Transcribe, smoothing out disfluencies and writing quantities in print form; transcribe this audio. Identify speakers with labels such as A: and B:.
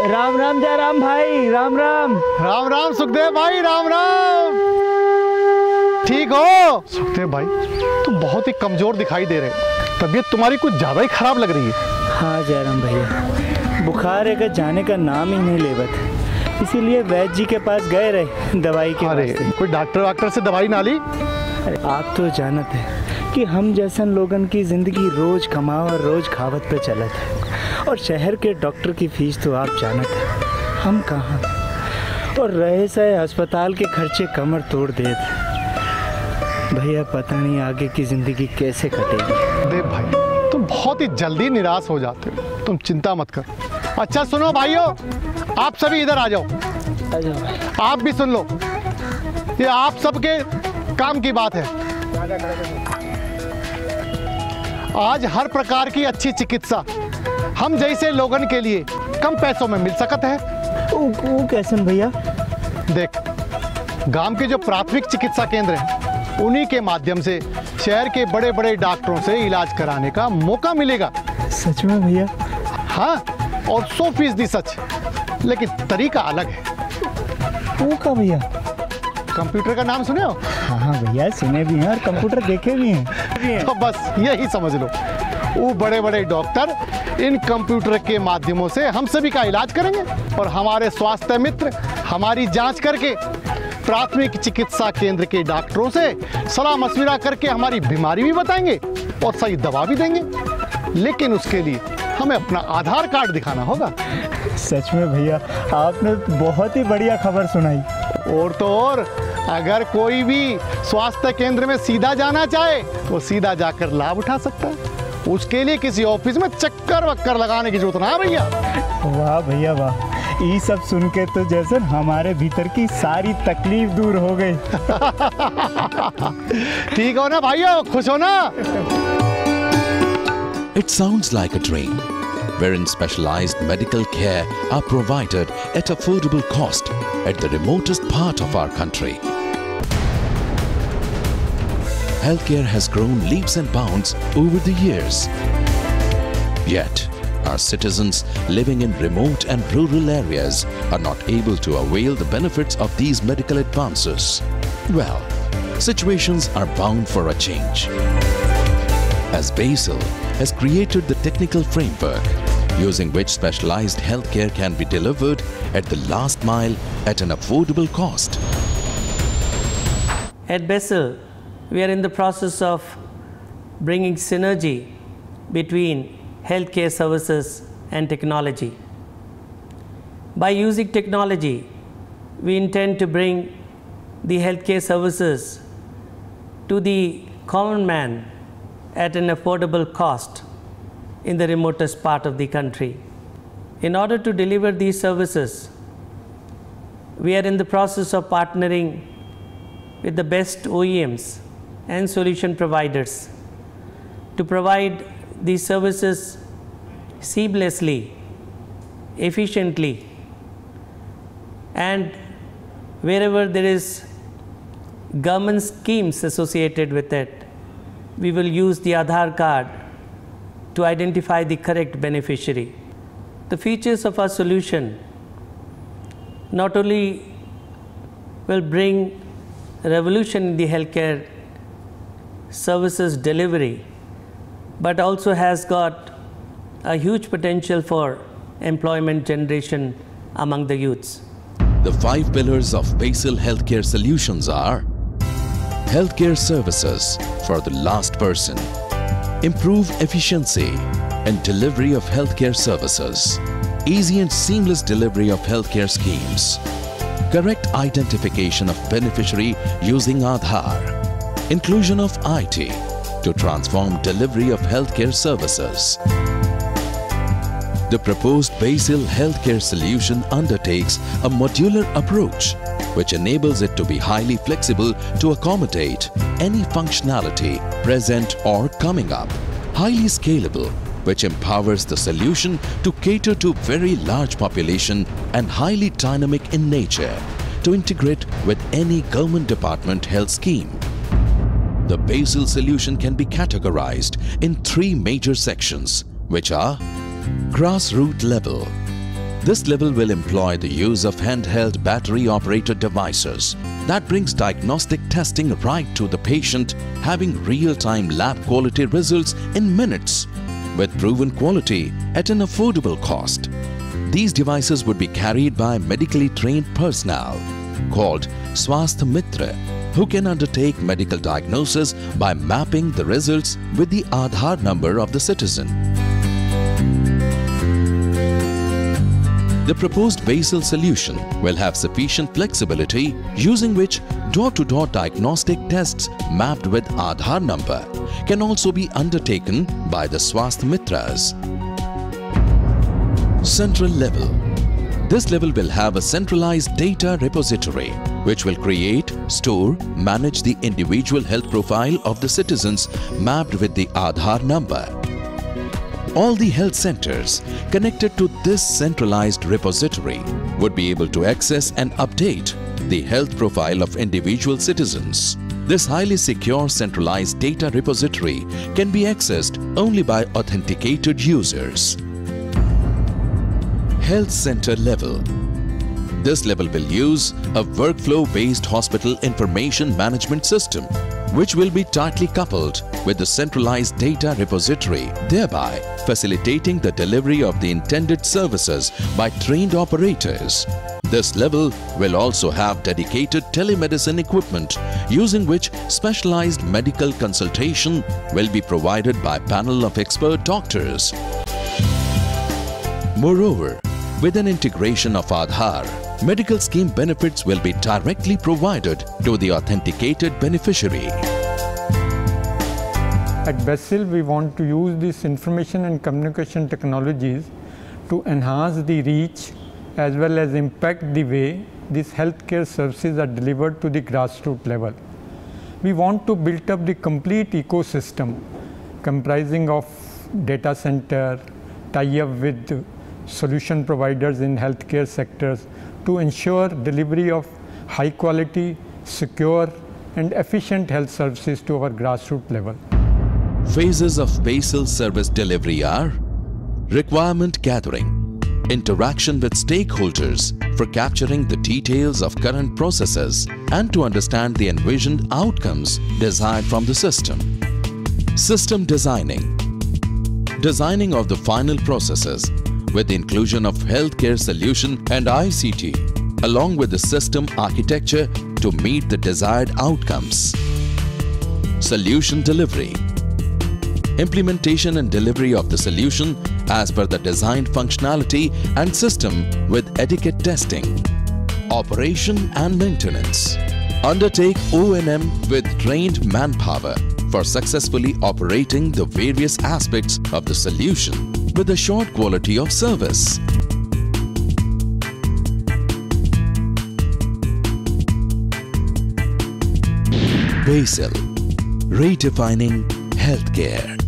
A: राम राम जयराम भाई, राम राम।
B: राम राम सुखदेव भाई, राम राम। ठीक हो सुखदेव भाई? तुम बहुत ही कमजोर दिखाई दे रहे हो, तबीयत तुम्हारी कुछ ज्यादा ही खराब लग रही है।
A: हाँ जयराम भैया, बुखार एक जाने का नाम ही नहीं लेवत, इसीलिए वैद्य जी के पास गए रहे दवाई के वास्ते।
B: कोई डॉक्टर से दवाई ना ली?
A: अरे आप तो जानत है कि हम जैसन लोगन की जिंदगी रोज कमाओ और रोज खावत पे चलत है, और शहर के डॉक्टर की फीस तो आप जानत है हम कहाँ, और रहे से अस्पताल के खर्चे कमर तोड़ देते। भैया पता नहीं आगे की जिंदगी कैसे कटेगी।
B: देव भाई तुम बहुत ही जल्दी निराश हो जाते हो, तुम चिंता मत करो। अच्छा सुनो भाइयों, आप सभी इधर आ जाओ। आप भी सुन लो, ये आप सबके काम की बात है। आज हर प्रकार की अच्छी चिकित्सा हम जैसे लोगन के लिए कम पैसों में मिल सकता है।
A: वो कैसे भैया?
B: देख, गांव के जो प्राथमिक चिकित्सा केंद्र हैं उन्हीं के माध्यम से शहर के बड़े बड़े डॉक्टरों से इलाज कराने का मौका मिलेगा।
A: सच में भैया?
B: हाँ, और 100% सच, लेकिन तरीका अलग है।
A: वो का भैया?
B: कंप्यूटर का नाम सुने हो?
A: हाँ भैया सुने भी हैं और कंप्यूटर देखे भी हैं।
B: तो बस यही समझ लो, वो बड़े बड़े डॉक्टर इन कंप्यूटर के माध्यमों से हम सभी का इलाज करेंगे, और हमारे स्वास्थ्य मित्र हमारी जांच करके प्राथमिक चिकित्सा केंद्र के डॉक्टरों से सलाह मशविरा करके हमारी बीमारी भी बताएंगे और सही दवा भी देंगे। लेकिन उसके लिए हमें अपना आधार कार्ड दिखाना होगा।
A: सच में भैया आपने बहुत ही बढ़िया खबर सुनाई।
B: और तो और, अगर कोई भी स्वास्थ्य केंद्र में सीधा जाना चाहे वो सीधा जाकर लाभ उठा सकता है, उसके लिए किसी ऑफिस में चक्कर वक्कर लगाने की जरूरत ना भैया।
A: वाह भैया वाह, ये सब सुन के तो जैसे हमारे भीतर की सारी तकलीफ दूर हो गई।
B: ठीक हो ना भाइयों, खुश हो ना?
C: It sounds like a dream, wherein specialized medical care are provided at affordable cost at the remotest part of our country. Healthcare has grown leaps and bounds over the years. Yet, our citizens living in remote and rural areas are not able to avail the benefits of these medical advances. Well, situations are bound for a change, as Basil has created the technical framework using which specialized healthcare can be delivered at the last mile at an affordable cost.
D: At Basil, we are in the process of bringing synergy between healthcare services and technology. By using technology, we intend to bring the healthcare services to the common man at an affordable cost in the remotest part of the country. In order to deliver these services, we are in the process of partnering with the best OEMs and solution providers to provide these services seamlessly, efficiently, and wherever there is government schemes associated with it, we will use the Aadhaar card to identify the correct beneficiary. The features of our solution not only will bring a revolution in the healthcare services delivery, but also has got a huge potential for employment generation among the youths.
C: The 5 pillars of Basil Healthcare Solutions are: healthcare services for the last person, improve efficiency and delivery of healthcare services, easy and seamless delivery of healthcare schemes, correct identification of beneficiary using Aadhaar, inclusion of IT to transform delivery of healthcare services. The proposed Basil Healthcare solution undertakes a modular approach which enables it to be highly flexible to accommodate any functionality present or coming up, highly scalable, which empowers the solution to cater to very large population and highly dynamic in nature to integrate with any government department health scheme. The Basil solution can be categorized in 3 major sections, which are Grassroots level. This level will employ the use of handheld battery-operated devices that brings diagnostic testing right to the patient, having real-time lab quality results in minutes with proven quality at an affordable cost. These devices would be carried by medically trained personnel called Swasthya Mitra, who can undertake medical diagnosis by mapping the results with the Aadhaar number of the citizen. The proposed basal solution will have sufficient flexibility, using which door-to-door diagnostic tests mapped with Aadhaar number can also be undertaken by the Swasthya Mitras. Central level. This level will have a centralized data repository which will create, store, manage the individual health profile of the citizens mapped with the Aadhaar number. All the health centers connected to this centralized repository would be able to access and update the health profile of individual citizens. This highly secure centralized data repository can be accessed only by authenticated users. Health center level. This level will use a workflow-based hospital information management system, which will be tightly coupled with the centralized data repository, thereby facilitating the delivery of the intended services by trained operators. This level will also have dedicated telemedicine equipment, using which specialized medical consultation will be provided by a panel of expert doctors. Moreover, with an integration of Aadhaar, medical scheme benefits will be directly provided to the authenticated beneficiary.
E: At BESIL, we want to use these information and communication technologies to enhance the reach as well as impact the way these healthcare services are delivered to the grassroots level. We want to build up the complete ecosystem comprising of data center, tie-up with solution providers in healthcare sectors to ensure delivery of high quality, secure and efficient health services to our grassroots level.
C: Phases of basal service delivery are requirement gathering, interaction with stakeholders for capturing the details of current processes and to understand the envisioned outcomes desired from the system. System designing. Designing of the final processes with the inclusion of healthcare solution and ICT, along with the system architecture to meet the desired outcomes. Solution delivery. Implementation and delivery of the solution as per the designed functionality and system with adequate testing. Operation and maintenance. Undertake O&M with trained manpower for successfully operating the various aspects of the solution with a short quality of service. BESIL, redefining healthcare.